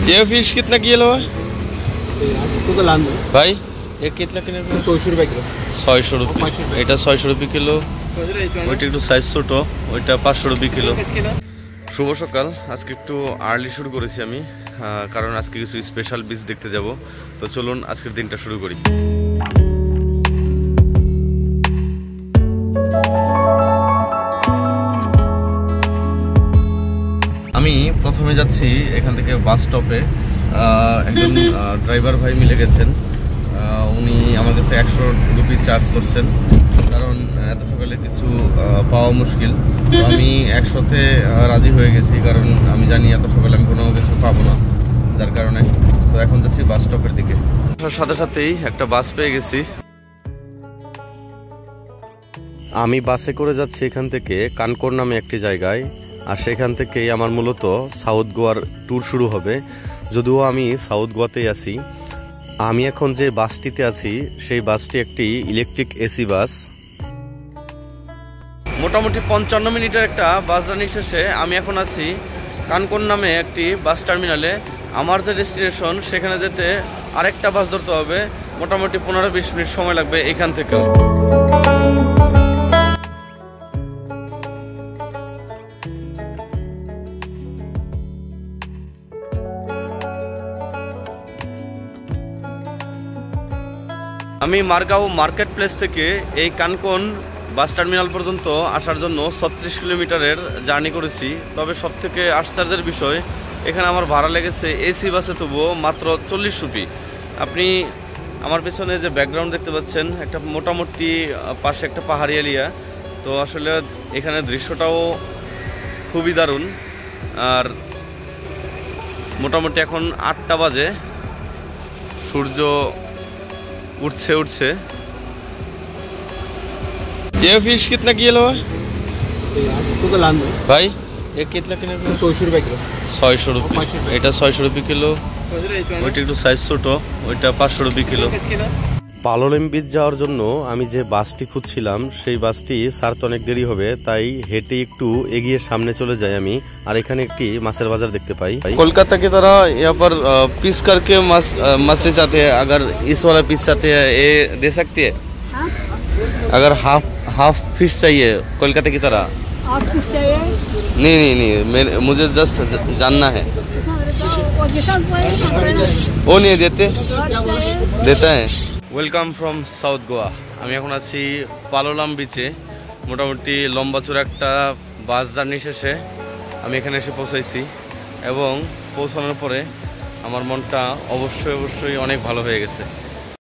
ये फिश कितना किलो है भाई? ये कितना किलो? 600 रुपये किलो। 600 रुपये, এটা 600 रुपये किलो, ওইটা একটু সাইজ ছোট, ওইটা 500 रुपये किलो। শুভ সকাল। আজকে একটু আর্লি শুরু করেছি আমি, কারণ আজকে কিছু স্পেশাল বিচ দেখতে যাব। তো চলুন আজকের দিনটা শুরু করি। আমি প্রথমে যাচ্ছি এখান থেকে বাস স্টপে। একজন ড্রাইভার ভাই মিলে গেছেন, উনি আমার কাছে 100 রুপি চার্জ করছেন, কারণ এত সকালে কিছু পাওয়া মুশকিল। তো আমি 100-তে রাজি হয়ে গেছি, কারণ আমি জানি এত সকালে আমি কোনো কিছু পাবো না, যার কারণে। তো এখন যাচ্ছি বাস স্টপের দিকে। সাথে সাথেই একটা বাস পেয়ে গেছি। আমি বাসে করে যাচ্ছি এখান থেকে কানকোর নামে একটি জায়গায়, আর সেখান থেকেই আমার মূলত সাউথ গোয়ার ট্যুর শুরু হবে। যদিও আমি সাউথ গোয়াতেই আছি। আমি এখন যে বাসটিতে আছি সেই বাসটি একটি ইলেকট্রিক এসি বাস। মোটামুটি 55 মিনিটের একটা বাস জার্নি শেষে আমি এখন আছি কানকোর নামে একটি বাস টার্মিনালে। আমার যে ডেস্টিনেশন সেখানে যেতে আরেকটা বাস ধরতে হবে, মোটামুটি 15-20 মিনিট সময় লাগবে এখান থেকেও। আমি মারগাঁও মার্কেট প্লেস থেকে এই কানকোন বাস টার্মিনাল পর্যন্ত আসার জন্য 36 কিলোমিটারের জার্নি করেছি। তবে সবথেকে আশ্চর্যের বিষয়, এখানে আমার ভাড়া লেগেছে এসি বাসে তবুও মাত্র 40 রুপি। আপনি আমার পেছনে যে ব্যাকগ্রাউন্ড দেখতে পাচ্ছেন, একটা মোটামুটি পাশে একটা পাহাড়ি এরিয়া। তো আসলে এখানে দৃশ্যটাও খুবই দারুণ। আর মোটামুটি এখন 8টা বাজে, সূর্য उठছে। ये फिश कितना किलो है भाई? ये कितना किलो? 600 रुपये किलो। 600 रुपये, এটা 600 रुपये किलो, ওইটা একটু সাইজ ছোট, ওইটা 500 रुपये किलो। পালোলেম বিচ যাওয়ার জন্য আমি যে বাসটি খুঁজছিলাম সেই বাসটি ছাড়তে অনেক দেরি হবে, তাই হেঁটে একটু এগিয়ে সামনে চলে যাই আমি। আর এখানে একটি মাছের বাজার দেখতে পাই। कोलकाता की तरह यहाँ पर पीस करके मछली चाहते हैं, अगर इस वाला पीस चाहते हैं ये दे सकती है? अगर हाफ फिश चाहिए कोलकाता की तरह? नहीं, मुझे जस्ट जानना है। वो नहीं देता है। Welcome from south Goa. আমি এখন আছি পালোলাম বিচে। মোটামুটি লম্বা চূড়া একটা বাস জার্নি শেষে আমি এখানে এসে পৌঁছাইছি, এবং পৌঁছানোর পরে আমার মনটা অবশ্যই অনেক ভালো হয়ে গেছে।